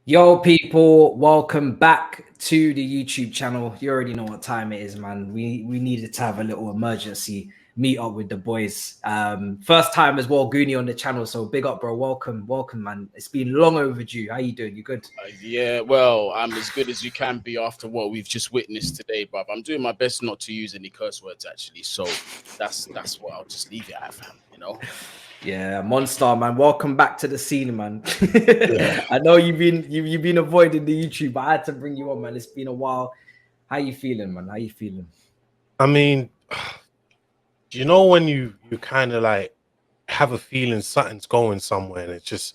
Yo, people, welcome back to the YouTube channel. You already know what time it is, man. We needed to have a little emergency meet up with the boys. First time as well, Guni on the channel. So big up, bro. Welcome, man. It's been long overdue. How you doing? You good? Yeah, well, I'm as good as you can be after what we've just witnessed today, bruv. I'm doing my best not to use any curse words, actually. So that's what I'll just leave it at, fam. Yeah, monster, man. Welcome back to the scene, man. Yeah. I know you've been avoiding the YouTube, but I had to bring you on, man. It's been a while. How you feeling, man? How you feeling? I mean, you know when you kind of like have a feeling something's going somewhere and it's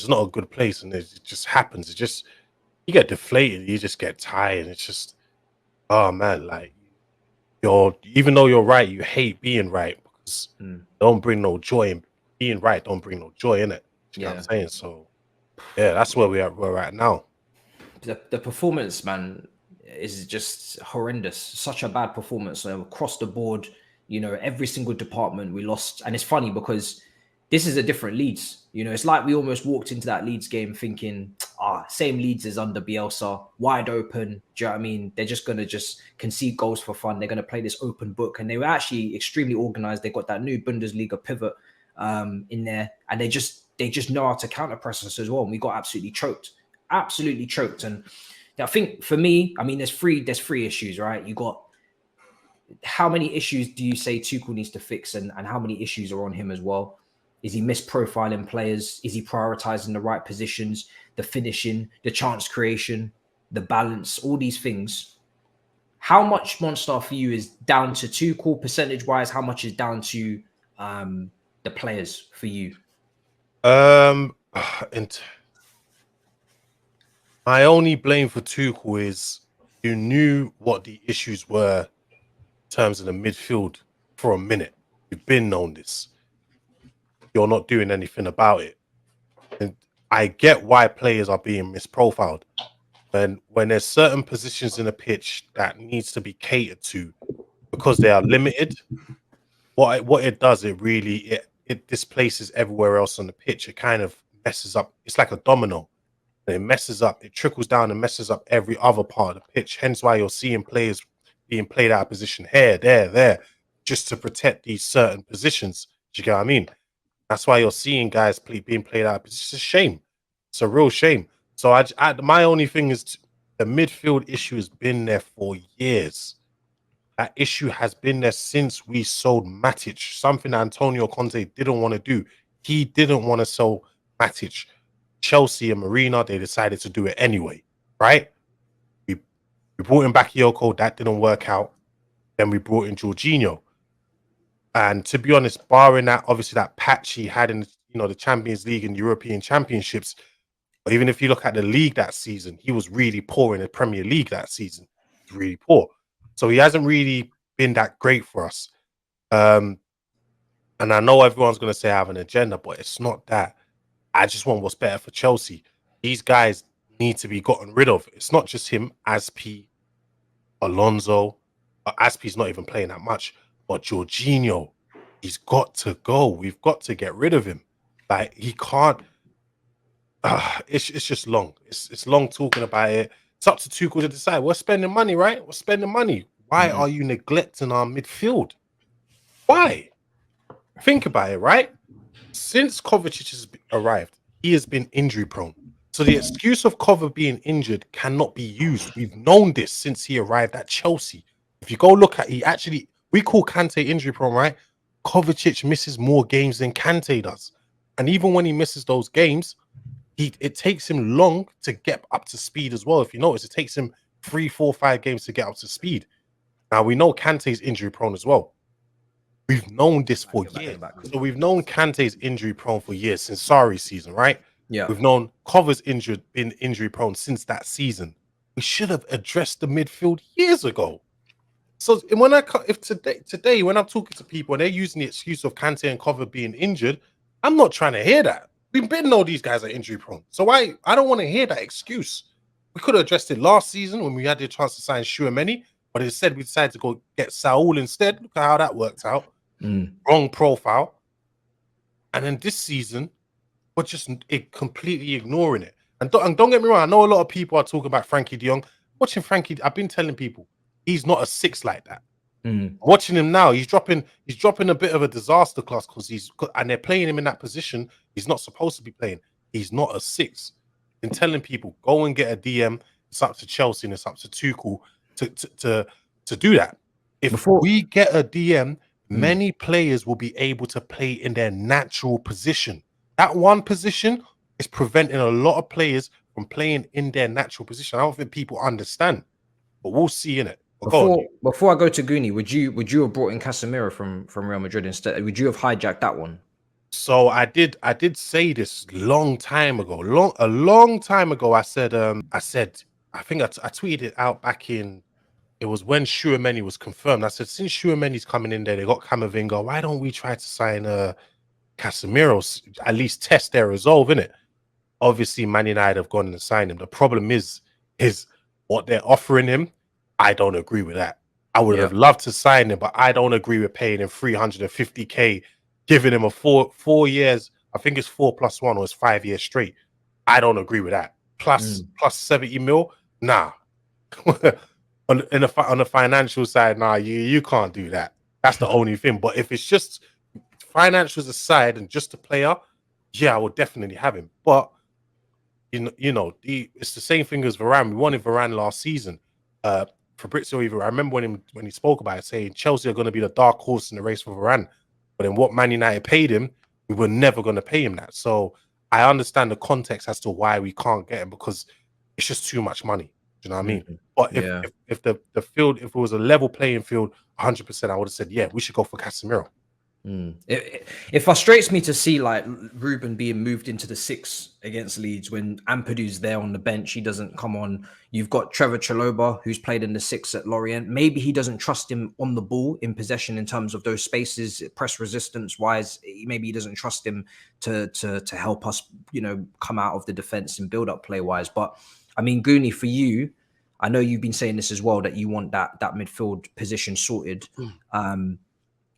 not a good place and it just happens. It just you get deflated, you just get tired. It's just oh man, like even though you're right, you hate being right because don't bring no joy in being right, don't bring no joy in it. You know what I'm saying? So yeah, that's where we're at now. The performance, man, is just horrendous. Such a bad performance across the board. You know, every single department we lost, and it's funny because this is a different Leeds. You know, it's like we almost walked into that Leeds game thinking, same Leeds as under Bielsa, wide open. Do you know what I mean? They're just gonna just concede goals for fun. They're gonna play this open book, and they were actually extremely organized. They got that new Bundesliga pivot in there, and they just know how to counter press us as well. And we got absolutely choked. And I think for me, I mean, there's three issues, right? You got how many issues do you say Tuchel needs to fix, and how many issues are on him as well? Is he misprofiling players? Is he prioritizing the right positions, the finishing, the chance creation, the balance, all these things? How much monster for you is down to Tuchel percentage wise? How much is down to the players for you? And my only blame for Tuchel is you knew what the issues were in terms of the midfield for a minute. You've been known this. You're not doing anything about it. And I get why players are being misprofiled. And when there's certain positions in a pitch that needs to be catered to because they are limited, what it does, it displaces everywhere else on the pitch. It kind of messes up. It's like a domino. And it messes up, it trickles down and messes up every other part of the pitch. Hence why you're seeing players being played out of position here, there, just to protect these certain positions. Do you get what I mean? That's why you're seeing guys being played out. It's just a shame. It's a real shame. So my only thing is the midfield issue has been there for years. That issue has been there since we sold Matic, something that Antonio Conte didn't want to do. He didn't want to sell Matic. Chelsea and Marina, they decided to do it anyway, right? We brought in Bakayoko, that didn't work out. Then we brought in Jorginho. And to be honest, barring that, obviously that patch he had in the Champions League and European Championships, or even if you look at the league that season, he was really poor in the Premier League that season. He was really poor. So he hasn't really been that great for us. And I know everyone's going to say I have an agenda, but it's not that. I just want what's better for Chelsea. These guys need to be gotten rid of. It's not just him, Aspi, Alonso. Aspi's not even playing that much, but Jorginho, he's got to go. We've got to get rid of him. Like he can't. It's just long. It's long talking about it. It's up to Tuchel to decide. We're spending money, right? We're spending money. Why are you neglecting our midfield? Why? Think about it, right? Since Kovacic has arrived, he has been injury prone. So the excuse of Kovacic being injured cannot be used. We've known this since he arrived at Chelsea. If you go look at, we call Kante injury prone, right? Kovacic misses more games than Kante does. And even when he misses those games, it takes him long to get up to speed as well. If you notice, it takes him 3, 4, 5 games to get up to speed. Now we know Kante's injury prone as well. We've known this for years. So we've known Kante's injury prone for years since Sarri's season, right? Yeah. We've known Cover's been injury prone since that season. We should have addressed the midfield years ago. So if today when I'm talking to people and they're using the excuse of Kante and Cover being injured, I'm not trying to hear that. We've been know these guys are injury prone. So I don't want to hear that excuse. We could have addressed it last season when we had the chance to sign Chouameni, but instead we decided to go get Saul instead. Look at how that worked out. Wrong profile. And then this season, we're just completely ignoring it. And don't get me wrong, I know a lot of people are talking about Frankie de Jong. Watching Frankie, I've been telling people he's not a 6 like that. Watching him now, he's dropping a bit of a disaster class and they're playing him in that position he's not supposed to be playing. He's not a 6. Been telling people, go and get a DM. It's up to Chelsea and it's up to Tuchel to do that. If we get a DM, many players will be able to play in their natural position. That one position is preventing a lot of players from playing in their natural position. I don't think people understand, but we'll see in it. Before I go to Guni, would you have brought in Casemiro from Real Madrid instead? Would you have hijacked that one? So I did say this a long time ago. I said I think I tweeted it out back in. It was when Tchouaméni was confirmed. I said, since Tchouaméni's coming in there, they got Camavinga. Why don't we try to sign Casemiro? At least test their resolve, innit? Obviously, Man United have gone and signed him. The problem is what they're offering him. I don't agree with that. I would have loved to sign him, but I don't agree with paying him 350k, giving him a four years. I think it's 4+1 or it's 5 years straight. I don't agree with that. Plus 70 mil, nah. on the financial side, nah, you can't do that. That's the only thing. But if it's just financials aside and just a player, yeah, I would definitely have him. But it's the same thing as Varane. We wanted Varane last season. Fabrizio, I remember when he spoke about it, saying Chelsea are going to be the dark horse in the race for Varane. But then what Man United paid him, we were never going to pay him that. So I understand the context as to why we can't get him, because it's just too much money. Do you know what I mean? But if the field, if it was a level playing field, 100%, I would have said, yeah, we should go for Casemiro. It frustrates me to see like Ruben being moved into the 6 against Leeds when Ampadu's there on the bench. He doesn't come on. You've got Trevor Chalobah, who's played in the 6 at Lorient. Maybe he doesn't trust him on the ball in possession in terms of those spaces, press resistance wise. Maybe he doesn't trust him to help us, come out of the defense and build up play wise. But I mean, Guni, for you, I know you've been saying this as well, that you want that midfield position sorted.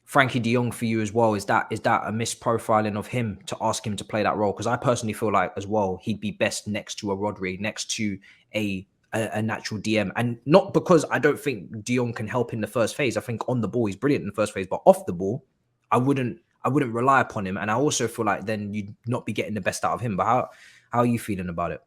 Frankie de Jong for you as well, is that a misprofiling of him to ask him to play that role? Because I personally feel like as well he'd be best next to a Rodri, next to a natural DM, and not because I don't think de Jong can help in the first phase. I think on the ball he's brilliant in the first phase, but off the ball, I wouldn't rely upon him, and I also feel like then you'd not be getting the best out of him. But how are you feeling about it?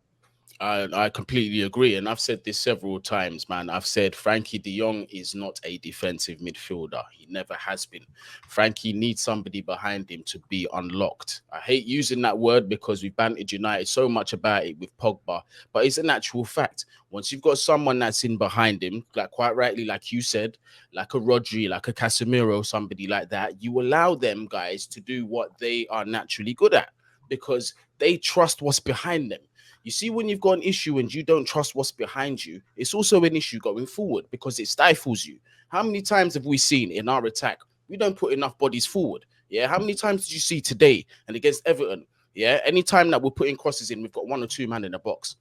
I completely agree. And I've said this several times, man. I've said Frankie de Jong is not a defensive midfielder. He never has been. Frankie needs somebody behind him to be unlocked. I hate using that word because we've bantered United so much about it with Pogba, but it's an actual fact. Once you've got someone that's in behind him, like quite rightly, like you said, like a Rodri, like a Casemiro, somebody like that, you allow them guys to do what they are naturally good at because they trust what's behind them. You see, when you've got an issue and you don't trust what's behind you, it's also an issue going forward because it stifles you. How many times have we seen in our attack, we don't put enough bodies forward? Yeah. How many times did you see today and against Everton? Yeah. Anytime that we're putting crosses in, we've got 1 or 2 men in the box.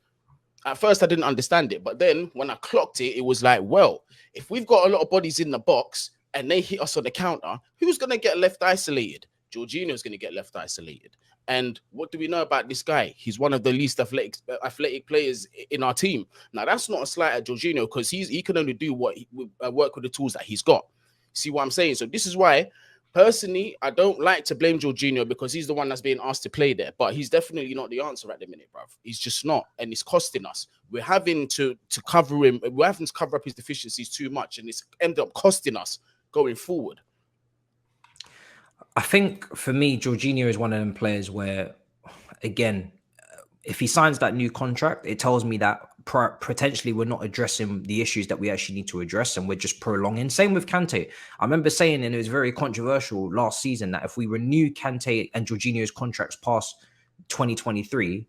At first, I didn't understand it. But then when I clocked it, it was like, well, if we've got a lot of bodies in the box and they hit us on the counter, who's going to get left isolated? Jorginho's going to get left isolated. And what do we know about this guy? He's one of the least athletic players in our team. Now, that's not a slight at Jorginho because he can only do what work with the tools that he's got. See what I'm saying? So this is why, personally, I don't like to blame Jorginho because he's the one that's being asked to play there. But he's definitely not the answer at the minute, bruv. He's just not. And it's costing us. We're having to cover him. We're having to cover up his deficiencies too much. And it's ended up costing us going forward. I think for me, Jorginho is one of them players where, again, if he signs that new contract, it tells me that potentially we're not addressing the issues that we actually need to address and we're just prolonging. Same with Kante. I remember saying, and it was very controversial last season, that if we renew Kante and Jorginho's contracts past 2023,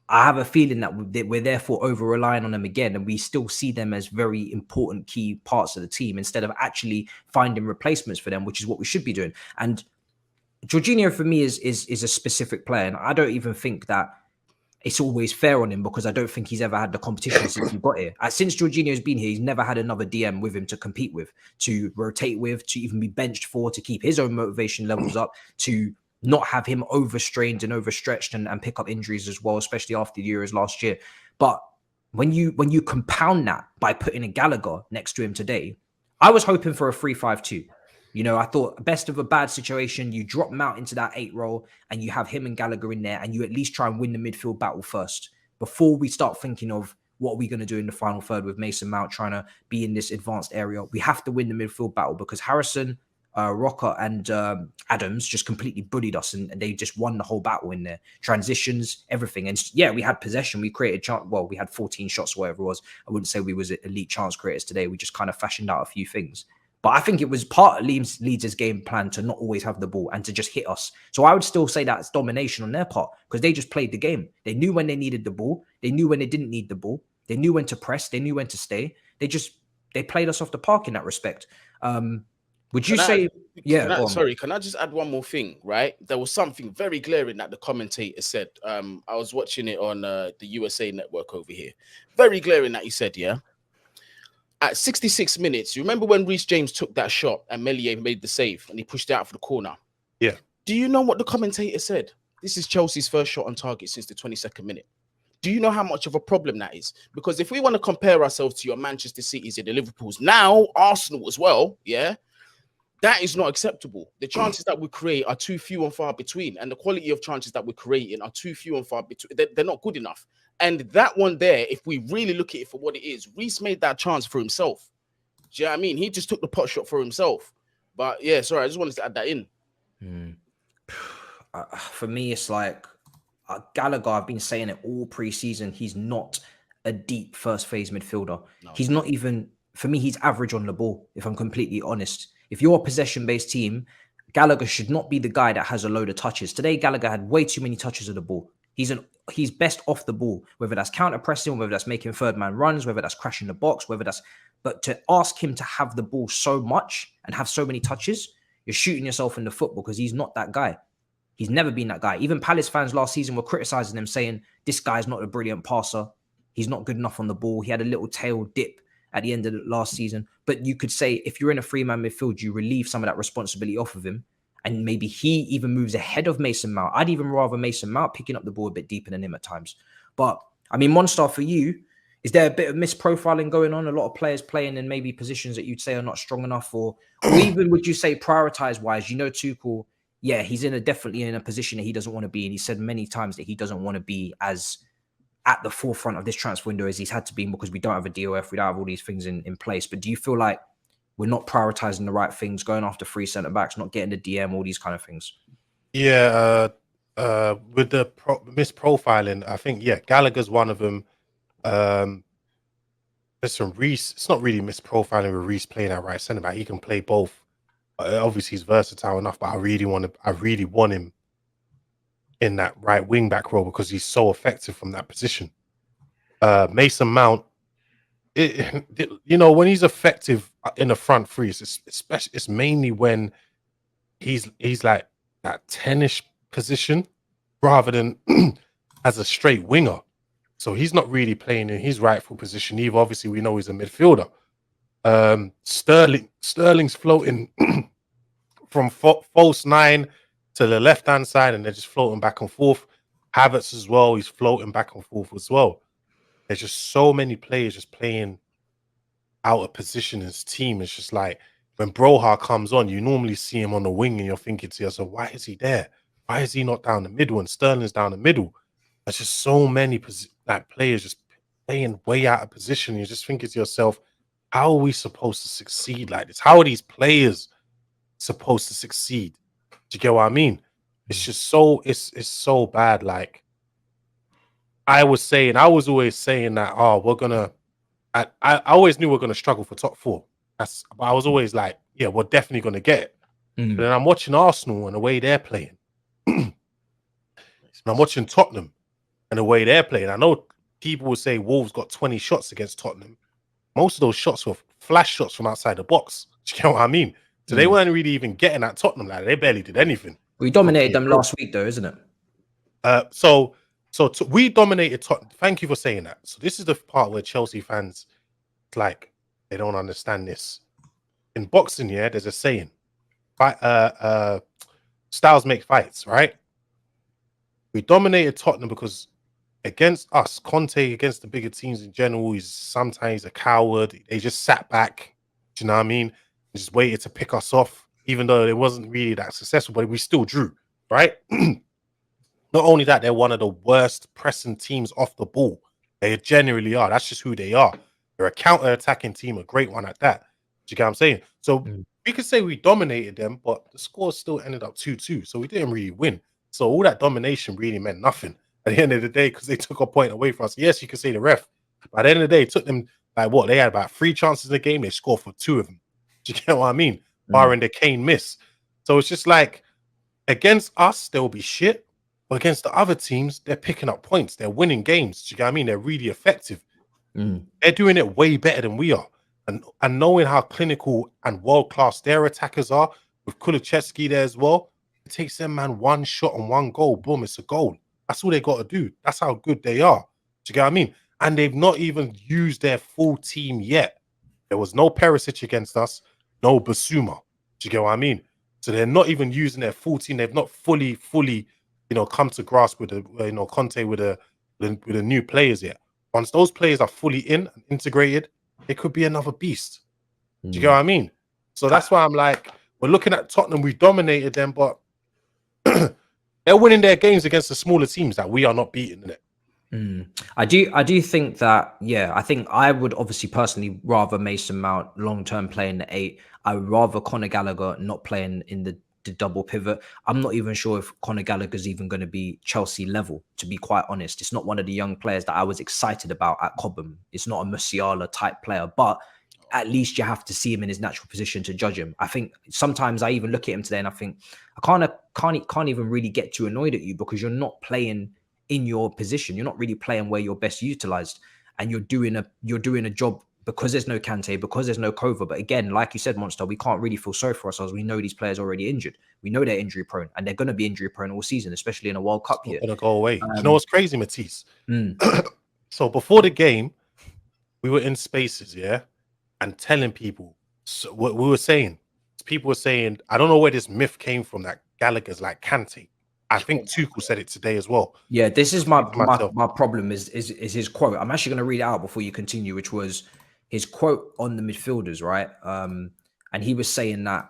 I have a feeling that we're therefore over-relying on them again, and we still see them as very important key parts of the team instead of actually finding replacements for them, which is what we should be doing. And Jorginho for me is a specific player, and I don't even think that it's always fair on him because I don't think he's ever had the competition since he got here. Since Jorginho's been here, he's never had another DM with him to compete with, to rotate with, to even be benched for, to keep his own motivation levels up, to not have him overstrained and overstretched and pick up injuries as well, especially after the Euros last year. But when you compound that by putting a Gallagher next to him today, I was hoping for a 3-5-2. You know, I thought best of a bad situation, you drop Mount into that 8 role and you have him and Gallagher in there and you at least try and win the midfield battle first before we start thinking of what are we going to do in the final third with Mason Mount trying to be in this advanced area. We have to win the midfield battle because Harrison, Rocker and Adams just completely bullied us and they just won the whole battle in there. Transitions, everything. And yeah, we had possession. We created chance. Well, we had 14 shots or whatever it was. I wouldn't say we was elite chance creators today. We just kind of fashioned out a few things. But I think it was part of Leeds' game plan to not always have the ball and to just hit us. So I would still say that's domination on their part because they just played the game. They knew when they needed the ball. They knew when they didn't need the ball. They knew when to press. They knew when to stay. They played us off the park in that respect. Would you say, yeah? Sorry, can I just add one more thing, right? There was something very glaring that the commentator said. I was watching it on the USA network over here. Very glaring that he said, yeah. At 66 minutes, you remember when Reece James took that shot and Meslier made the save and he pushed it out for the corner? Yeah. Do you know what the commentator said? This is Chelsea's first shot on target since the 22nd minute. Do you know how much of a problem that is? Because if we want to compare ourselves to your Manchester Cities and the Liverpools, now Arsenal as well, yeah, that is not acceptable. The chances that we create are too few and far between, and the quality of chances that we're creating are too few and far between. They're not good enough. And that one there, if we really look at it for what it is, Reece made that chance for himself. Do you know what I mean? He just took the pot shot for himself. But yeah, sorry, I just wanted to add that in. For me, it's like Gallagher, I've been saying it all pre-season. He's not a deep first phase midfielder. No. He's not even, for me, he's average on the ball, if I'm completely honest. If you're a possession-based team, Gallagher should not be the guy that has a load of touches. Today, Gallagher had way too many touches of the ball. He's best off the ball, whether that's counter-pressing, whether that's making third-man runs, whether that's crashing the box, but to ask him to have the ball so much and have so many touches, you're shooting yourself in the foot because he's not that guy. He's never been that guy. Even Palace fans last season were criticizing him, saying, this guy's not a brilliant passer. He's not good enough on the ball. He had a little tail dip at the end of the last season. But you could say, if you're in a three-man midfield, you relieve some of that responsibility off of him. And maybe he even moves ahead of Mason Mount. I'd even rather Mason Mount picking up the ball a bit deeper than him at times. But, I mean, Monstar, for you, is there a bit of misprofiling going on? A lot of players playing in maybe positions that you'd say are not strong enough? Or even would you say prioritize-wise, you know Tuchel, yeah, he's definitely in a position that he doesn't want to be. And he said many times that he doesn't want to be as at the forefront of this transfer window as he's had to be because we don't have a DOF, we don't have all these things in place. But do you feel like we're not prioritizing the right things, going after free centre-backs, not getting the DM, all these kind of things? Yeah, with the misprofiling, I think, yeah, Gallagher's one of them. There's some Reece. It's not really misprofiling with Reece playing at right centre-back. He can play both. Obviously, he's versatile enough, but I really want him in that right wing-back role because he's so effective from that position. Mason Mount, you know, when he's effective in the front three, it's mainly when he's like that 10-ish position rather than as a straight winger. So he's not really playing in his rightful position either. Obviously, we know he's a midfielder. Sterling's floating from false 9 to the left-hand side, and they're just floating back and forth. Havertz as well, he's floating back and forth as well. There's just so many players just playing out of position in his team. It's just like when Broha comes on, you normally see him on the wing and you're thinking to yourself, why is he there? Why is he not down the middle? And Sterling's down the middle. There's just so many players just playing way out of position. You're just thinking to yourself, how are we supposed to succeed like this? How are these players supposed to succeed? Do you get what I mean? It's just so it's so bad. Like I was always saying that, oh, we're gonna I always knew we're gonna struggle for top 4. But I was always like, yeah, we're definitely gonna get it. But then I'm watching Arsenal and the way they're playing. And I'm watching Tottenham and the way they're playing. I know people will say Wolves got 20 shots against Tottenham. Most of those shots were flash shots from outside the box. Do you know what I mean? So they weren't really even getting at Tottenham. Like they barely did anything. We dominated them last week, though, isn't it? So we dominated Tottenham. Thank you for saying that. So this is the part where Chelsea fans, like, they don't understand this. In boxing, yeah, there's a saying. styles make fights, right? We dominated Tottenham because against us, Conte against the bigger teams in general, he's sometimes a coward. They just sat back, do you know what I mean? Just waited to pick us off, even though it wasn't really that successful, but we still drew, right? Not only that, they're one of the worst pressing teams off the ball. They generally are. That's just who they are. They're a counter-attacking team, a great one at that. Do you get what I'm saying? So we could say we dominated them, but the score still ended up 2-2. So we didn't really win. So all that domination really meant nothing at the end of the day because they took a point away from us. Yes, you could say the ref. But at the end of the day, it took them like what? They had about 3 chances in the game. They scored for 2 of them. Do you get what I mean? Barring the Kane miss. So it's just like against us, there will be shit. But against the other teams, they're picking up points. They're winning games. Do you get what I mean? They're really effective. They're doing it way better than we are. And knowing how clinical and world-class their attackers are, with Kulusevski there as well, it takes them, man, 1 shot and 1 goal. Boom, it's a goal. That's all they got to do. That's how good they are. Do you get what I mean? And they've not even used their full team yet. There was no Perisic against us, no Basuma. Do you get what I mean? So they're not even using their full team. They've not fully, come to grasp with the, Conte with the new players yet. Once those players are fully in and integrated, it could be another beast. Do you get what I mean? So that's why I'm like, we're looking at Tottenham. We dominated them, but they're winning their games against the smaller teams that we are not beating in it. I do think that, I think I would obviously personally rather Mason Mount long-term playing the 8. I would rather Conor Gallagher not playing in the double pivot. I'm not even sure if Conor Gallagher is even going to be Chelsea level, to be quite honest. It's not one of the young players that I was excited about at Cobham. It's not a Musiala type player, but at least you have to see him in his natural position to judge him. I think sometimes I even look at him today and I think I can't even really get too annoyed at you because you're not playing in your position. You're not really playing where you're best utilized, and you're doing a job because there's no Kante, because there's no Kova. But again, like you said, Monster, we can't really feel sorry for ourselves. We know these players are already injured. We know they're injury prone, and they're going to be injury prone all season, especially in a World Cup year. It's not going to go away. Do you know what's crazy, Matisse? So before the game, we were in spaces, and telling people. So what we were saying, people were saying, I don't know where this myth came from that Gallagher's like Kante. I think Tuchel said it today as well. Yeah, this is my problem is his quote. I'm actually going to read it out before you continue, which was his quote on the midfielders, right? And he was saying that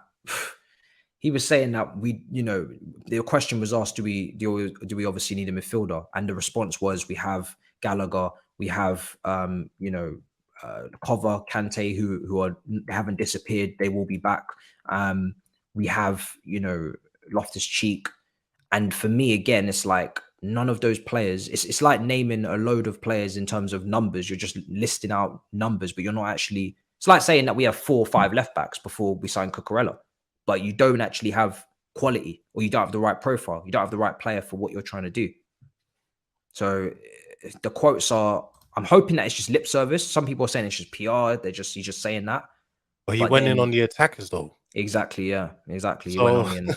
we, the question was asked, do we obviously need a midfielder? And the response was, we have Gallagher, we have Kova, Kante, who haven't disappeared, they will be back. We have Loftus-Cheek. And for me, again, it's like none of those players, it's like naming a load of players in terms of numbers. You're just listing out numbers, but you're not actually, it's like saying that we have 4 or 5 left backs before we sign Cucurella, but you don't actually have quality, or you don't have the right profile. You don't have the right player for what you're trying to do. So the quotes are, I'm hoping that it's just lip service. Some people are saying it's just PR. He's just saying that. But he went in on the attackers though. Exactly. Yeah, exactly. So, he went on in.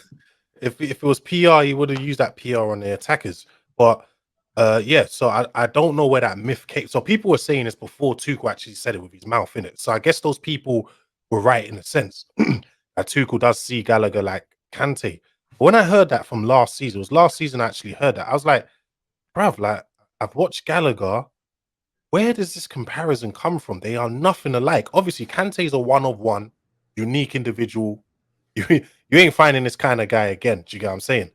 If it was PR, he would have used that PR on the attackers. But so I don't know where that myth came. So people were saying this before Tuchel actually said it with his mouth in it. So I guess those people were right in a sense that Tuchel does see Gallagher like Kante. But when I heard that from last season, it was last season I actually heard that. I was like, bruv, like I've watched Gallagher. Where does this comparison come from? They are nothing alike. Obviously, Kante is a one-of-one, unique individual. You ain't finding this kind of guy again. Do you get what I'm saying?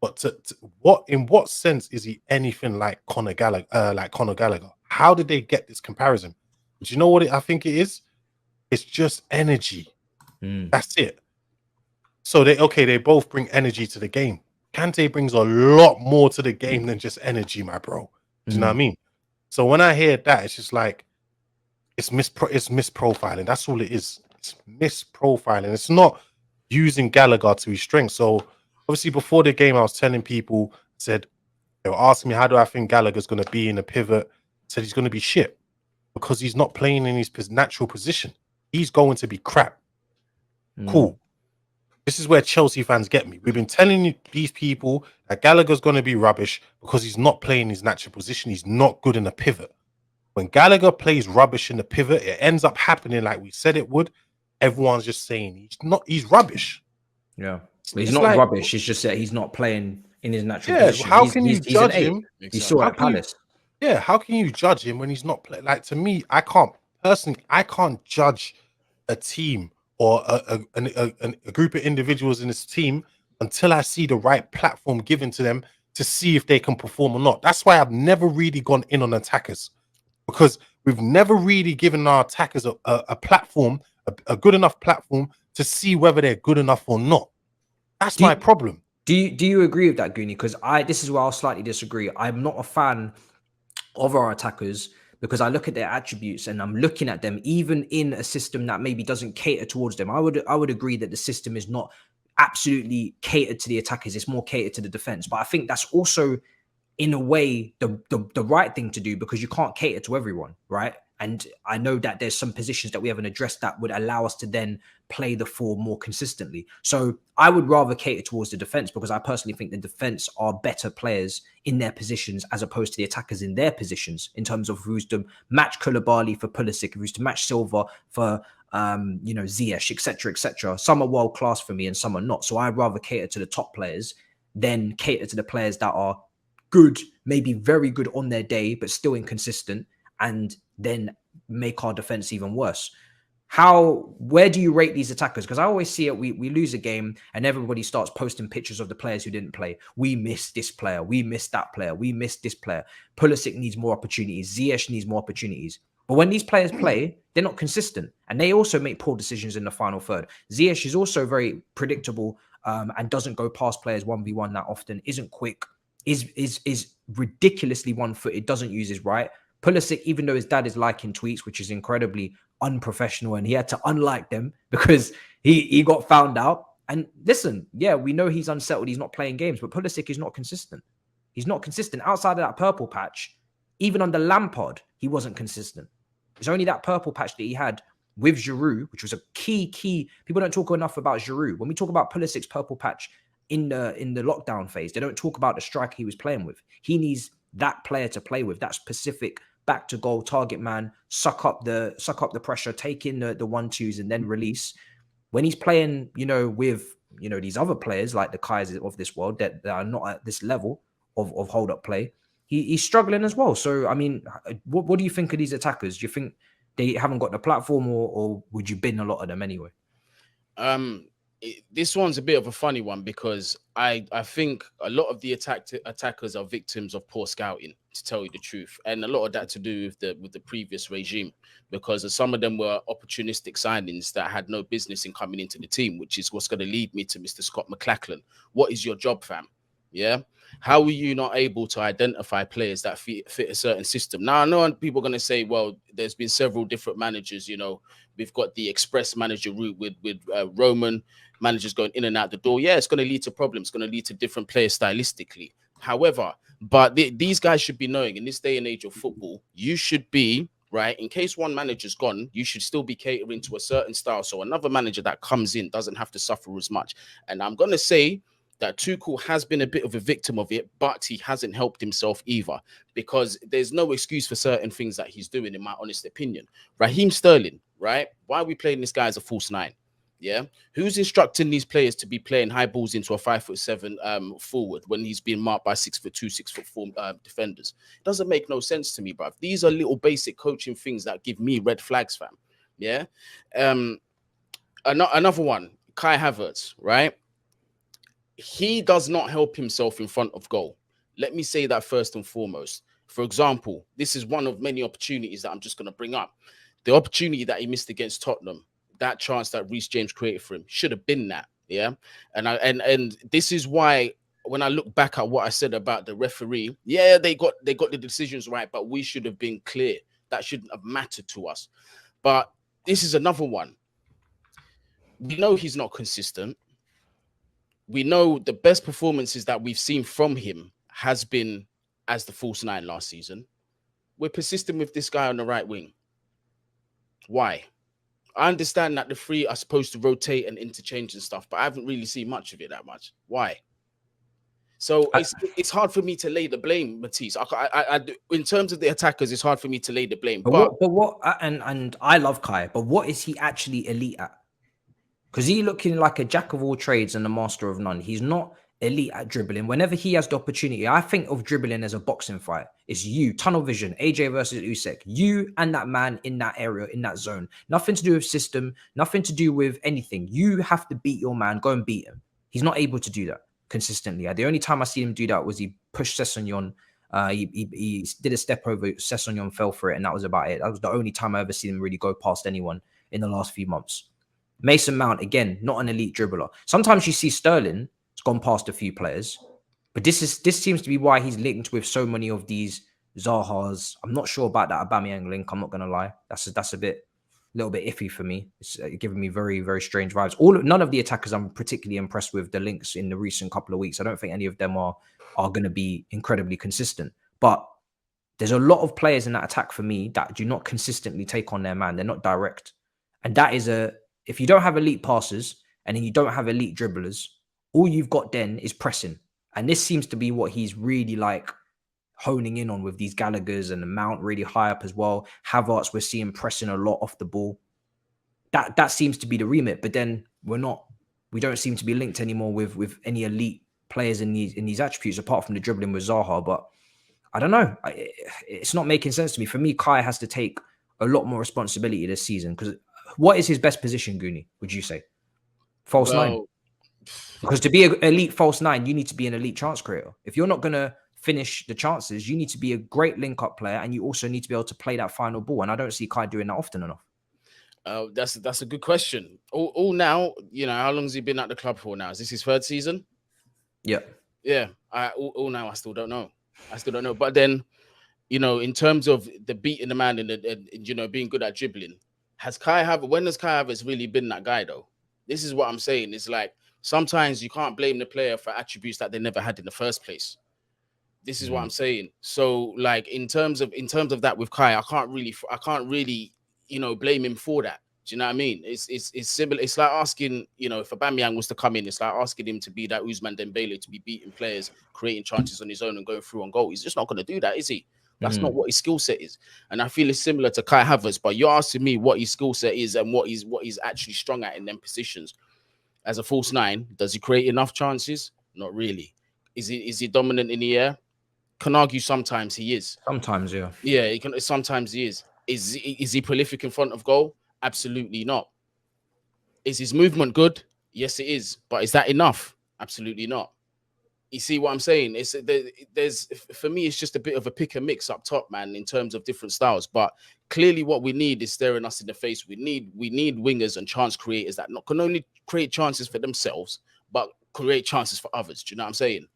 But in what sense is he anything like Conor Gallagher? How did they get this comparison? Do you know what I think it is? It's just energy. That's it. So they both bring energy to the game. Kante brings a lot more to the game than just energy, my bro. Do you know what I mean? So when I hear that, it's just like it's misprofiling. That's all it is. It's misprofiling. It's not using Gallagher to his strength. So obviously before the game, I was telling people, they were asking me, how do I think Gallagher's going to be in a pivot? I said he's going to be shit because he's not playing in his natural position. He's going to be crap. Cool. This is where Chelsea fans get me. We've been telling these people that Gallagher's going to be rubbish because he's not playing his natural position. He's not good in a pivot. When Gallagher plays rubbish in the pivot, it ends up happening like we said it would. Everyone's just saying he's rubbish. Yeah. But he's It's not like, rubbish. It's just that he's not playing in his natural yeah, position. how can you He's an judge 8. him? You saw it How at can you, Palace. yeah, how can you judge him when he's not playing? Like, to me, I can't personally, I can't judge a team or a group of individuals in this team until I see the right platform given to them to see if they can perform or not. That's why I've never really gone in on attackers, because we've never really given our attackers a platform, a good enough platform to see whether they're good enough or not. That's my problem. Do you agree with that, Guni? Because this is where I'll slightly disagree. I'm not a fan of our attackers because I look at their attributes and I'm looking at them even in a system that maybe doesn't cater towards them. I would agree that the system is not absolutely catered to the attackers. It's more catered to the defense. But I think that's also, in a way, the right thing to do, because you can't cater to everyone, right? And I know that there's some positions that we haven't addressed that would allow us to then play the 4 more consistently. So I would rather cater towards the defense, because I personally think the defense are better players in their positions as opposed to the attackers in their positions, in terms of who's to match Koulibaly for Pulisic, who's to match Silva for Ziyech, etc., etc. Some are world class for me and some are not. So I'd rather cater to the top players than cater to the players that are good, maybe very good on their day, but still inconsistent, and then make our defense even worse. Where do you rate these attackers? Because I always see it, we lose a game and everybody starts posting pictures of the players who didn't play. We missed this player, we missed that player, we missed this player. Pulisic needs more opportunities, Ziyech needs more opportunities. But when these players play, they're not consistent, and they also make poor decisions in the final third. Ziyech is also very predictable, and doesn't go past players 1v1 that often, isn't quick, is ridiculously one-footed, doesn't use his right. Pulisic, even though his dad is liking tweets, which is incredibly unprofessional, and he had to unlike them because he got found out. And listen, yeah, we know he's unsettled, he's not playing games, but Pulisic is not consistent. He's not consistent outside of that purple patch. Even under Lampard, he wasn't consistent. It's only that purple patch that he had with Giroud, which was a key. People don't talk enough about Giroud. When we talk about Pulisic's purple patch in the lockdown phase, they don't talk about the striker he was playing with. He needs that player to play with, that specific back to goal target man, suck up the pressure, take in the 1-2s and then release. When he's playing, with these other players like the Kaisers of this world that are not at this level of hold up play, he's struggling as well. So I mean, what do you think of these attackers? Do you think they haven't got the platform, or would you bin a lot of them anyway? This one's a bit of a funny one, because I think a lot of the attackers are victims of poor scouting, to tell you the truth, and a lot of that to do with the previous regime, because some of them were opportunistic signings that had no business in coming into the team, which is what's going to lead me to Mr. Scott McLachlan. What is your job, fam? Yeah. How are you not able to identify players that fit a certain system? Now, I know people are going to say, well, there's been several different managers. We've got the express manager route with Roman managers going in and out the door. Yeah, it's going to lead to problems. It's going to lead to different players stylistically. However, but these guys should be knowing, in this day and age of football, you should be, right, in case one manager's gone, you should still be catering to a certain style, so another manager that comes in doesn't have to suffer as much. And I'm going to say that Tuchel has been a bit of a victim of it, but he hasn't helped himself either, because there's no excuse for certain things that he's doing, in my honest opinion. Raheem Sterling, right? Why are we playing this guy as a false 9? Yeah, who's instructing these players to be playing high balls into a 5'7" forward when he's being marked by 6'2", 6'4" defenders? It doesn't make no sense to me, bruv. These are little basic coaching things that give me red flags, fam. Yeah. Another one, Kai Havertz, right? He does not help himself in front of goal. Let me say that first and foremost. For example, this is one of many opportunities that I'm just going to bring up. The opportunity that he missed against Tottenham, that chance that Reece James created for him, should have been that. Yeah. And this is why, when I look back at what I said about the referee, yeah, they got the decisions right, but we should have been clear. That shouldn't have mattered to us. But this is another one. We know he's not consistent. We know the best performances that we've seen from him has been as the false 9 last season. We're persisting with this guy on the right wing. Why? I understand that the 3 are supposed to rotate and interchange and stuff, but I haven't really seen much of it that much. Why? So it's hard for me to lay the blame, Matisse. In terms of the attackers, it's hard for me to lay the blame. But what? And I love Kai, but what is he actually elite at? Because he's looking like a jack of all trades and a master of none. He's not elite at dribbling. Whenever he has the opportunity, I think of dribbling as a boxing fight. It's you, tunnel vision, AJ versus Usyk. You and that man in that area, in that zone. Nothing to do with system, nothing to do with anything. You have to beat your man, go and beat him. He's not able to do that consistently. The only time I see him do that was he pushed Sessegnon. He did a step over, Sessegnon fell for it, and that was about it. That was the only time I ever seen him really go past anyone in the last few months. Mason Mount, again, not an elite dribbler. Sometimes you see Sterling has gone past a few players, but this seems to be why he's linked with so many of these Zahas. I'm not sure about that Aubameyang link. I'm not going to lie. That's a little bit iffy for me. It's giving me very, very strange vibes. None of the attackers I'm particularly impressed with the links in the recent couple of weeks. I don't think any of them are going to be incredibly consistent. But there's a lot of players in that attack for me that do not consistently take on their man. They're not direct. And that is if you don't have elite passers and then you don't have elite dribblers, all you've got then is pressing. And this seems to be what he's really like honing in on with these Gallaghers, and the Mount really high up as well. Havertz, we're seeing pressing a lot off the ball. That seems to be the remit, but then we don't seem to be linked anymore with any elite players in these attributes apart from the dribbling with Zaha. But I don't know. It's not making sense to me. For me, Kai has to take a lot more responsibility this season, because what is his best position, Guni, would you say? False nine. Because to be an elite false nine, you need to be an elite chance creator. If you're not going to finish the chances, you need to be a great link-up player, and you also need to be able to play that final ball. And I don't see Kai doing that often enough. That's a good question. All now, how long has he been at the club for now? Is this his third season? Yeah. Yeah. All now, I still don't know. But then, in terms of the beating the man and being good at dribbling, when has Kai Havertz really been that guy though? This is what I'm saying. It's like sometimes you can't blame the player for attributes that they never had in the first place. This is what I'm saying. So, like in terms of that with Kai, I can't really, blame him for that. Do you know what I mean? It's similar. It's like asking, if Aubameyang was to come in, it's like asking him to be that Ousmane Dembele, to be beating players, creating chances on his own and going through on goal. He's just not going to do that, is he? That's not what his skill set is. And I feel it's similar to Kai Havertz, but you're asking me what his skill set is and what he's actually strong at in them positions. As a false nine, does he create enough chances? Not really. Is he dominant in the air? Can argue sometimes he is. Sometimes, yeah. Yeah, sometimes he is. Is he prolific in front of goal? Absolutely not. Is his movement good? Yes, it is. But is that enough? Absolutely not. You see what I'm saying? There's for me, it's just a bit of a pick and mix up top, man, in terms of different styles. But clearly, what we need is staring us in the face. We need wingers and chance creators that can only create chances for themselves, but create chances for others. Do you know what I'm saying?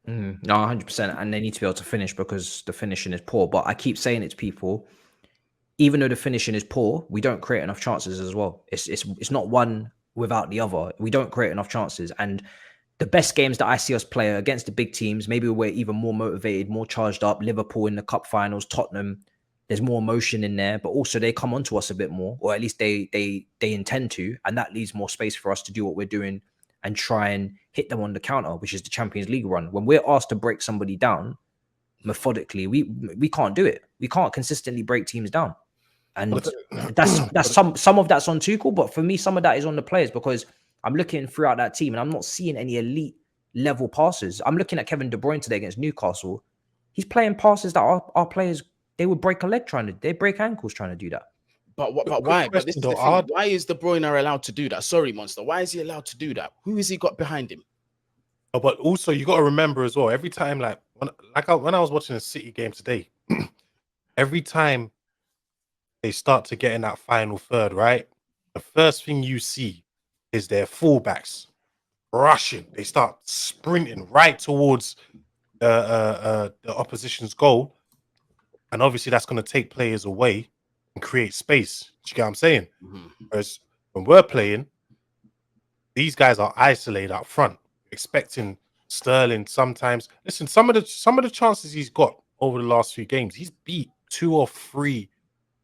No, 100%. And they need to be able to finish, because the finishing is poor. But I keep saying it to people, even though the finishing is poor, we don't create enough chances as well. It's not one without the other. We don't create enough chances. And the best games that I see us play against the big teams, maybe we're even more motivated, more charged up. Liverpool in the cup finals, Tottenham, there's more emotion in there, but also they come onto us a bit more, or at least they intend to, and that leaves more space for us to do what we're doing and try and hit them on the counter, which is the Champions League run. When we're asked to break somebody down methodically, we can't do it. We can't consistently break teams down. And that's some of that's on Tuchel, but for me, some of that is on the players, because I'm looking throughout that team and I'm not seeing any elite level passes. I'm looking at Kevin De Bruyne today against Newcastle. He's playing passes that our players, they would break a leg they break ankles trying to do that. But why? But this is the thing. Why is De Bruyne allowed to do that? Sorry, Monster. Why is he allowed to do that? Who has he got behind him? Oh, but also you got to remember as well, every time, when I was watching a City game today, every time they start to get in that final third, right? The first thing you see is their fullbacks rushing. They start sprinting right towards the opposition's goal. And obviously that's going to take players away and create space. Do you get what I'm saying? Whereas when we're playing, these guys are isolated up front, expecting Sterling sometimes. Listen, some of the chances he's got over the last few games, he's beat 2 or 3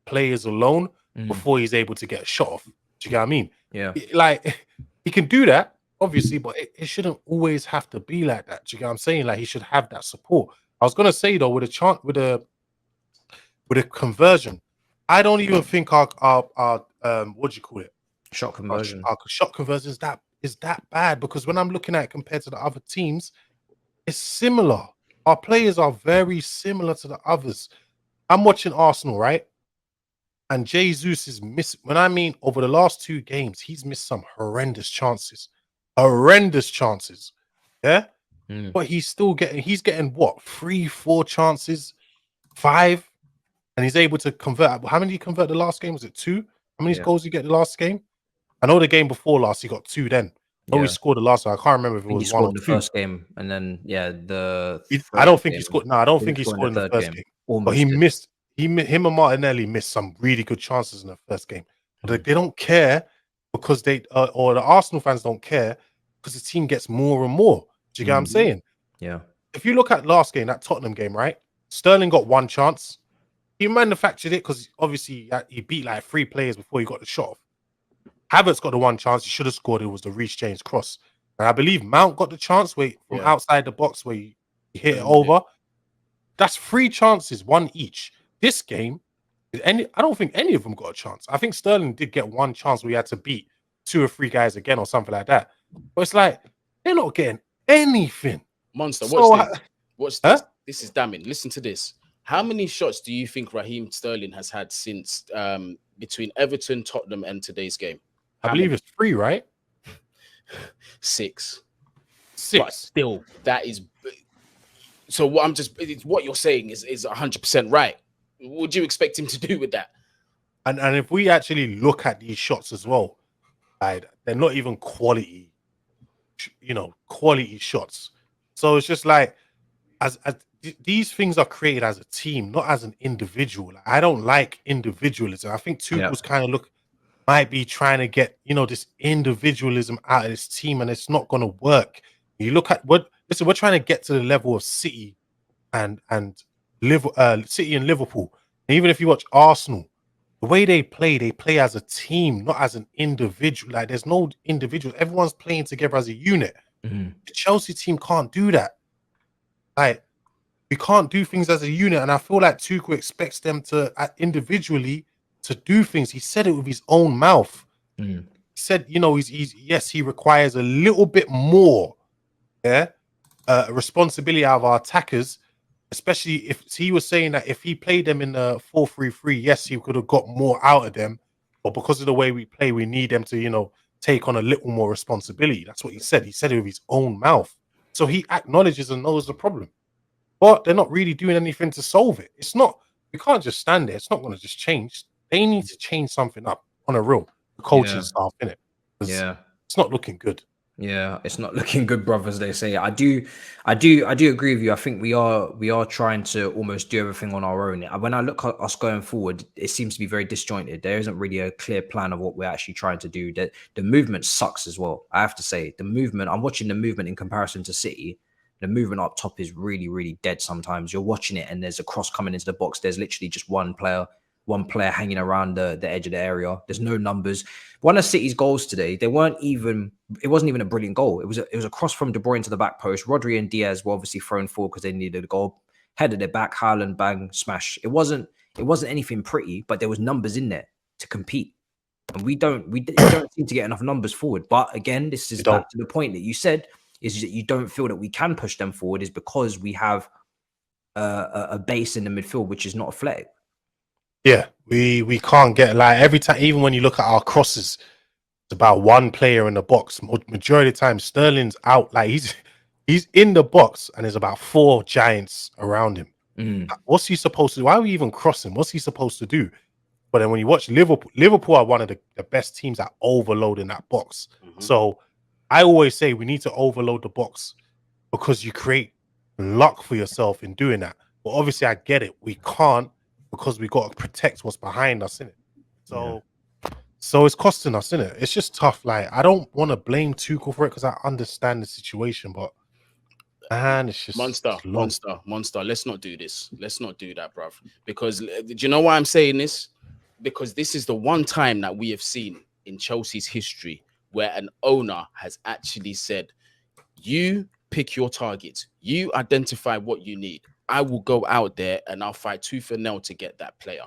players alone before he's able to get a shot off. Do you get what I mean? Yeah. Like, he can do that, obviously, but it shouldn't always have to be like that. Do you get what I'm saying? Like, he should have that support. I was gonna say though, with a conversion, I don't even think our what do you call it? Shot conversion. Our shot conversion is that bad, because when I'm looking at it compared to the other teams, it's similar. Our players are very similar to the others. I'm watching Arsenal, right? And Jesus is missing. When I mean over the last 2 games, he's missed some horrendous chances. Horrendous chances. Yeah. Mm. But he's getting what? 3, 4 chances, 5, and he's able to convert. How many did he convert the last game? Was it 2? How many goals did he get the last game? I know the game before last, he got 2 then. Oh, he scored the last one. I can't remember if it was 1 or 2. He scored the first game, and then the I don't think he scored. No, I don't think he scored in the first game. Almost but he missed. Him and Martinelli missed some really good chances in the first game. But they don't care because or the Arsenal fans don't care because the team gets more and more. Do you get what I'm saying? Yeah. If you look at last game, that Tottenham game, right? Sterling got 1 chance. He manufactured it because obviously he beat like 3 players before he got the shot off. Havertz got the 1 chance. He should have scored. It was the Reece James cross. And I believe Mount got the chance from outside the box where he hit it over. That's 3 chances, 1 each. This game, I don't think any of them got a chance. I think Sterling did get 1 chance where he had to beat 2 or 3 guys again or something like that. But it's like they're not getting anything. Monster, watch this. Watch this. This is damning. Listen to this. How many shots do you think Raheem Sterling has had since between Everton, Tottenham, and today's game? I believe it's 3, right? 6. 6. But still, that is. So what you're saying is 100% right. What would you expect him to do with that? And if we actually look at these shots as well, right, they're not even quality, quality shots. So it's just like as these things are created as a team, not as an individual. Like, I don't like individualism. I think Tuchel's kind of might be trying to get this individualism out of this team, and it's not going to work. You look at we're trying to get to the level of City and City and Liverpool. And even if you watch Arsenal, the way they play as a team, not as an individual. Like there's no individual. Everyone's playing together as a unit. The Chelsea team can't do that. Like we can't do things as a unit, and I feel like Tuchel expects them to individually to do things. He said it with his own mouth. He said, he requires a little bit more, responsibility out of our attackers, especially if he was saying that if he played them in the 4-3-3, yes, he could have got more out of them, but because of the way we play, we need them to, take on a little more responsibility. That's what he said. He said it with his own mouth. So he acknowledges and knows the problem, but they're not really doing anything to solve it. It's not, we can't just stand there. It's not going to just change. They need to change something up on a real coaching staff, innit? It's not looking good. Yeah, it's not looking good, brothers. They say. I do agree with you. I think we are trying to almost do everything on our own. When I look at us going forward, it seems to be very disjointed. There isn't really a clear plan of what we're actually trying to do. The movement sucks as well. I have to say, the movement. I'm watching the movement in comparison to City. The movement up top is really, really dead. Sometimes you're watching it and there's a cross coming into the box. There's literally just one player hanging around the edge of the area. There's no numbers. One of City's goals today, it wasn't even a brilliant goal. It was a cross from De Bruyne to the back post. Rodri and Diaz were obviously thrown forward because they needed a goal. Headed it back, Hairline, bang, smash. It wasn't anything pretty, but there was numbers in there to compete. And we don't seem to get enough numbers forward. But again, this is back to the point that you said, is that you don't feel that we can push them forward is because we have a base in the midfield which is not athletic. Yeah, we can't get, like, every time, even when you look at our crosses, it's about one player in the box. Majority of the time, Sterling's out, like he's in the box and there's about 4 giants around him. What's he supposed to do? Why are we even crossing? What's he supposed to do? But then when you watch Liverpool are one of the best teams at overloading that box. So I always say we need to overload the box because you create luck for yourself in doing that. But obviously, I get it. We can't, because we got to protect what's behind us, innit? So it's costing us, innit? It's just tough. Like, I don't want to blame Tuchel for it because I understand the situation, but man, it's just monster. Let's not do this. Let's not do that, bruv. Because do you know why I'm saying this? Because this is the one time that we have seen in Chelsea's history where an owner has actually said, you pick your targets, you identify what you need. I will go out there and I'll fight tooth and nail to get that player.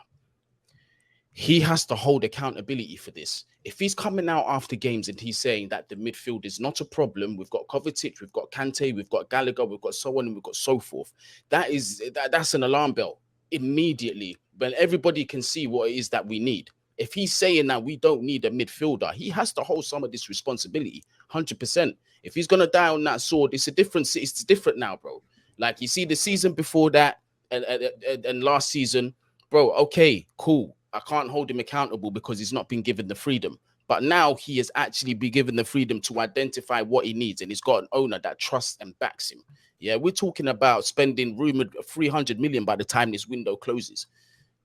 he has to hold accountability for this. If he's coming out after games and he's saying that the midfield is not a problem, we've got Kovacic, we've got Kante, we've got Gallagher, we've got so on and we've got so forth, that's an alarm bell immediately when everybody can see what it is that we need. If he's saying that we don't need a midfielder, he has to hold some of this responsibility, 100%. If he's gonna die on that sword, it's different now, bro. Like, you see the season before that and last season, bro, okay, cool. I can't hold him accountable because he's not been given the freedom. But now he has actually been given the freedom to identify what he needs, and he's got an owner that trusts and backs him. Yeah, we're talking about spending rumored 300 million by the time this window closes.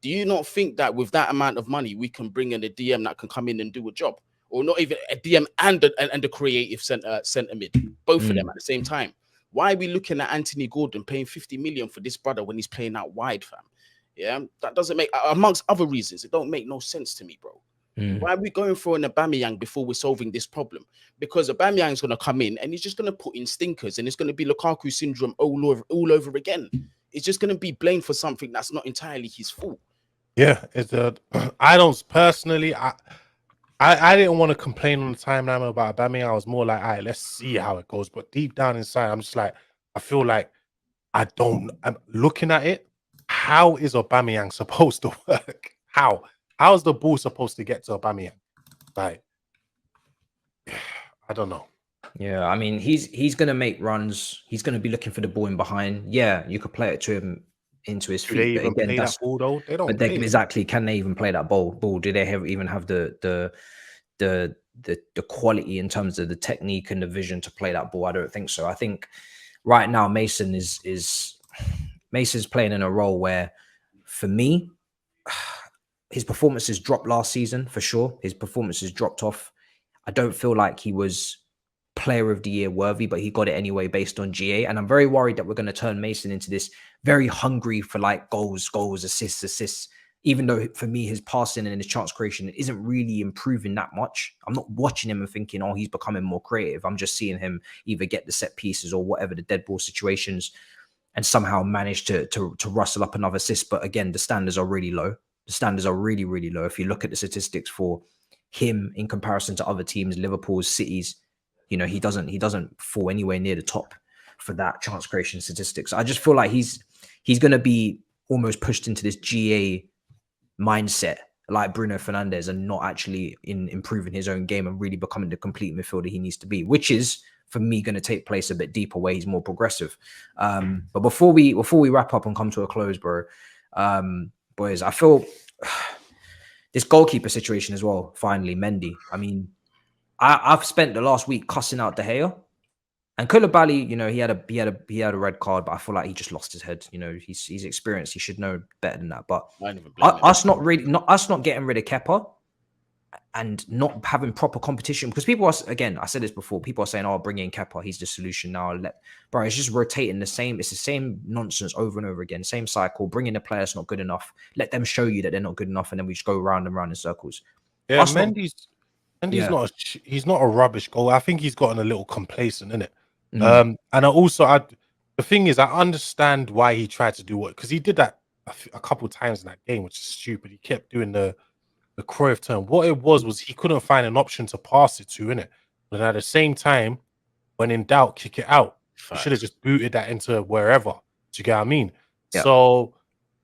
Do you not think that with that amount of money, we can bring in a DM that can come in and do a job? Or not even a DM and a creative center mid, both of them at the same time? Why are we looking at Anthony Gordon paying 50 million for this brother when he's playing out wide, fam? Yeah, that doesn't make, amongst other reasons, it don't make no sense to me, bro. Why are we going for an Aubameyang before we're solving this problem? Because Aubameyang's going to come in and he's just going to put in stinkers, and it's going to be Lukaku syndrome all over again. It's just going to be blamed for something that's not entirely his fault. Yeah, it's I don't personally. I didn't want to complain on the timeline about Aubameyang. I was more like, all right, let's see how it goes. But deep down inside, I'm just like, I feel like I'm looking at it. How is Aubameyang supposed to work? How's the ball supposed to get to Aubameyang? Like, I don't know. Yeah, I mean, he's gonna make runs. He's gonna be looking for the ball in behind. Yeah, you could play it to him into his feet. Do they even play that ball though? They don't. But exactly, can they even play that ball? Do they even have the quality in terms of the technique and the vision to play that ball? I don't think so. I think right now Mason's playing in a role where, for me, his performances dropped last season for sure. His performances dropped off. I don't feel like he was player of the year worthy, but he got it anyway based on GA. And I'm very worried that we're going to turn Mason into this very hungry for like goals, assists. Even though for me, his passing and his chance creation isn't really improving that much. I'm not watching him and thinking, oh, he's becoming more creative. I'm just seeing him either get the set pieces or whatever, the dead ball situations, and somehow manage to rustle up another assist. But again, the standards are really low. The standards are really, really low. If you look at the statistics for him in comparison to other teams, Liverpool's, City's, you know, he doesn't fall anywhere near the top for that chance creation statistics. I just feel like he's going to be almost pushed into this GA mindset like Bruno Fernandes, and not actually in improving his own game and really becoming the complete midfielder he needs to be, which is, for me, going to take place a bit deeper where he's more progressive. But before we wrap up and come to a close, bro, boys, I feel this goalkeeper situation as well. Finally, Mendy. I mean, I've spent the last week cussing out De Gea, and Koulibaly. You know, he had a red card, but I feel like he just lost his head. You know, he's experienced. He should know better than that. But us not getting rid of Kepa and not having proper competition, because people are, again, I said this before, people are saying, oh, bring in Kepa, he's the solution now. Bro, it's just rotating it's the same nonsense over and over again, same cycle. Bringing the players not good enough, let them show you that they're not good enough, and then we just go round and round in circles. Yeah, Mendy's not a rubbish goal. I think he's gotten a little complacent, innit? And the thing is, I understand why he tried to do because he did that a couple of times in that game, which is stupid. He kept doing the Cruyff turn. What it was he couldn't find an option to pass it to, innit? But at the same time, when in doubt, kick it out. He should have just booted that into wherever. Do you get what I mean? Yeah. So,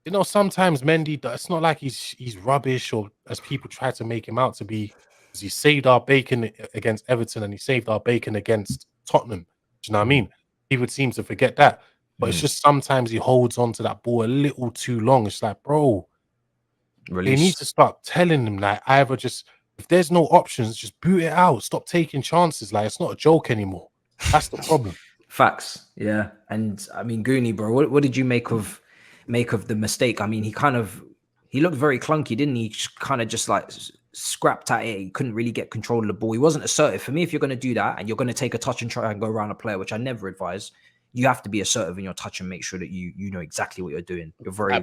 you know, sometimes Mendy, it's not like he's rubbish, or as people try to make him out to be. He saved our bacon against Everton and he saved our bacon against Tottenham. Do you know what I mean? People seem to forget that. But it's just sometimes he holds on to that ball a little too long. It's like, bro, they need to start telling him, like, either just, if there's no options, just boot it out. Stop taking chances. Like, it's not a joke anymore. That's the problem. Facts. Yeah. And I mean, Guni, bro, what did you make of the mistake? I mean, he looked very clunky, didn't he? Just like scrapped at it. He couldn't really get control of the ball. He wasn't assertive. For me, if you're going to do that and you're going to take a touch and try and go around a player, which I never advise, you have to be assertive in your touch and make sure that you know exactly what you're doing. You're very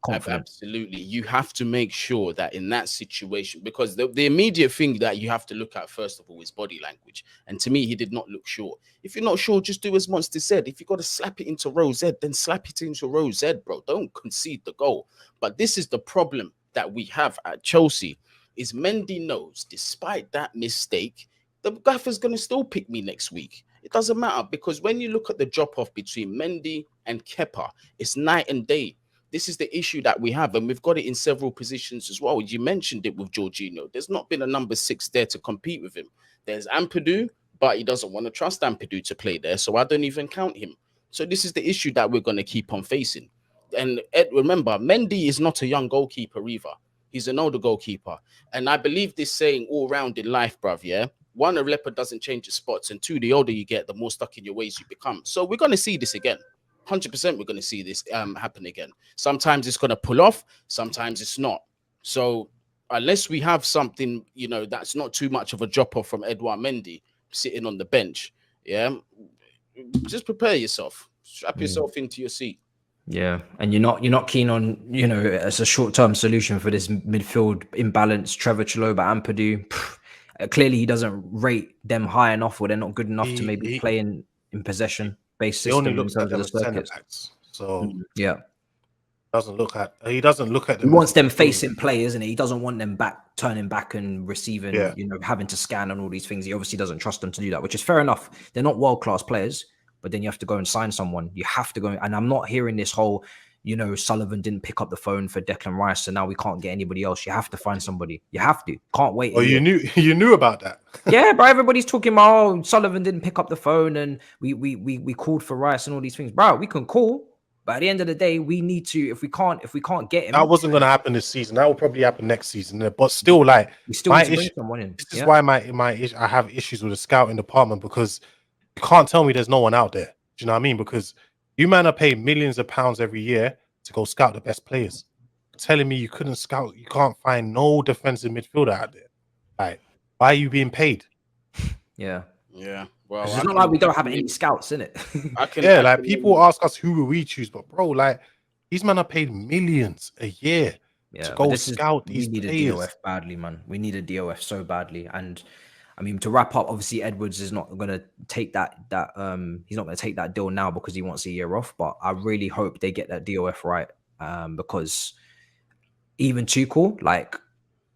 confident. Absolutely. You have to make sure that in that situation, because the immediate thing that you have to look at, first of all, is body language. And to me, he did not look sure. If you're not sure, just do as Monster said. If you got to slap it into row Z, then slap it into row Z, bro. Don't concede the goal. But this is the problem that we have at Chelsea is Mendy knows, despite that mistake, the gaffer's going to still pick me next week. It doesn't matter, because when you look at the drop-off between Mendy and Kepa, it's night and day. This is the issue that we have, and we've got it in several positions as well. You mentioned it with Jorginho. There's not been a number 6 there to compete with him. There's Ampadu, but he doesn't want to trust Ampadu to play there, so I don't even count him. So this is the issue that we're going to keep on facing. And remember, Mendy is not a young goalkeeper either. He's an older goalkeeper. And I believe this saying all round in life, bruv, yeah? 1, a leopard doesn't change your spots, and 2, the older you get, the more stuck in your ways you become. So we're going to see this again. 100% we're going to see this happen again. Sometimes it's going to pull off, sometimes it's not. So unless we have something, you know, that's not too much of a drop-off from Edouard Mendy sitting on the bench, yeah, just prepare yourself. Strap yourself into your seat. Yeah, and you're not keen on, you know, as a short-term solution for this midfield imbalance, Trevor Chalobah, Ampadu. Clearly, he doesn't rate them high enough, or they're not good enough to maybe play in possession-based system. He only looks at them as centre backs, so yeah, he doesn't look at them. He wants them facing play, isn't he? He doesn't want them turning back and receiving, you know, having to scan and all these things. He obviously doesn't trust them to do that, which is fair enough. They're not world-class players, but then you have to go and sign someone. You have to go, and I'm not hearing this whole, you know, Sullivan didn't pick up the phone for Declan Rice, so now we can't get anybody else. You have to find somebody. You have to. Can't wait. Oh, you knew about that? Yeah, bro. Everybody's talking about, oh, Sullivan didn't pick up the phone, and we called for Rice and all these things, bro. We can call, but at the end of the day, we need to. If we can't get him, that wasn't going to happen this season. That will probably happen next season. But still, like, we still need to bring someone in. This is why I have issues with the scouting department, because you can't tell me there's no one out there. Do you know what I mean? Because you man are paid millions of pounds every year to go scout the best players. You're telling me you couldn't scout, you can't find no defensive midfielder out there. Like, why are you being paid? Yeah. Well, it's not like we don't have any scouts in it. People ask us who will we choose, but bro, like, these men are paid millions a year to go scout these players. We need a DOF badly, man. We need a DOF so badly. And I mean, to wrap up, obviously Edwards is not going to take that he's not going to take that deal now because he wants a year off. But I really hope they get that DOF right, because even Tuchel, like,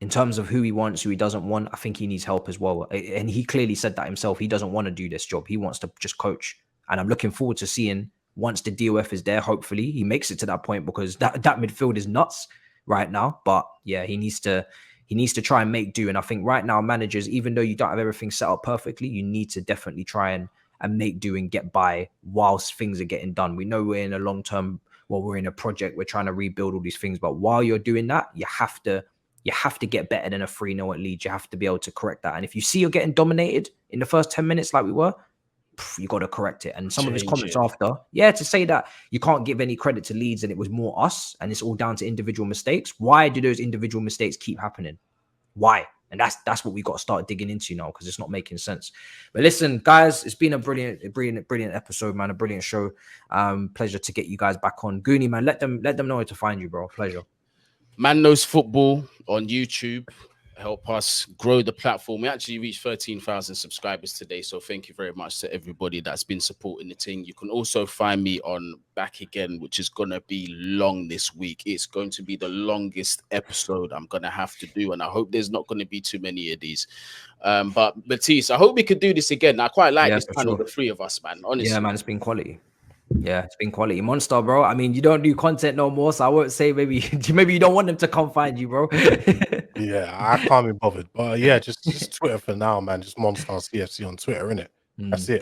in terms of who he wants, who he doesn't want, I think he needs help as well. And he clearly said that himself. He doesn't want to do this job. He wants to just coach. And I'm looking forward to seeing, once the DOF is there, hopefully he makes it to that point, because that midfield is nuts right now. But yeah, he needs to try and make do. And I think right now, managers, even though you don't have everything set up perfectly, you need to definitely try and make do and get by whilst things are getting done. We know we're in a long-term, we're in a project, we're trying to rebuild all these things. But while you're doing that, you have to get better than a 3-0 at Leeds. You have to be able to correct that. And if you see you're getting dominated in the first 10 minutes like we were, you got to correct it. And some of his comments after, to say that you can't give any credit to Leeds and it was more us and it's all down to individual mistakes. Why do those individual mistakes keep happening? Why? And that's what we got to start digging into now, because it's not making sense. But listen, guys, it's been a brilliant episode, man. A brilliant show. Pleasure to get you guys back on. Guni, man, let them know where to find you, bro. Pleasure. Man Knows Football on YouTube. Help us grow the platform. We actually reached 13,000 subscribers today, so thank you very much to everybody that's been supporting the team. You can also find me on Back Again, which is going to be long this week. It's going to be the longest episode I'm going to have to do, and I hope there's not going to be too many of these. But Matisse, I hope we could do this again. I quite like this panel, the three of us, man. Honestly. Yeah, man, it's been quality. Yeah, it's been quality. Monster, bro. I mean, you don't do content no more, so I won't say maybe you don't want them to come find you, bro. Yeah, I can't be bothered. But yeah, just Twitter for now, man. Just Monster CFC on Twitter, innit? That's it.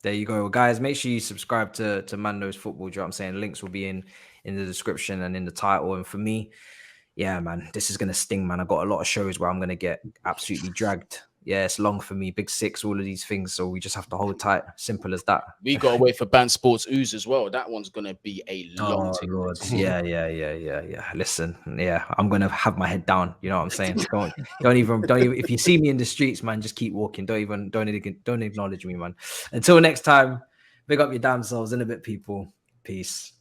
There you go. Guys, make sure you subscribe to Man Knows Football. Do you know what I'm saying? Links will be in the description and in the title. And for me, yeah, man, this is gonna sting, man. I got a lot of shows where I'm gonna get absolutely dragged. Yeah, it's long for me. Big Six, all of these things. So we just have to hold tight. Simple as that. We got to wait for Band Sports Ooze as well. That one's going to be a long thing. Lord. Yeah. Listen, yeah, I'm going to have my head down. You know what I'm saying? Don't even, if you see me in the streets, man, just keep walking. Don't acknowledge me, man. Until next time, big up your damn selves in a bit, people. Peace.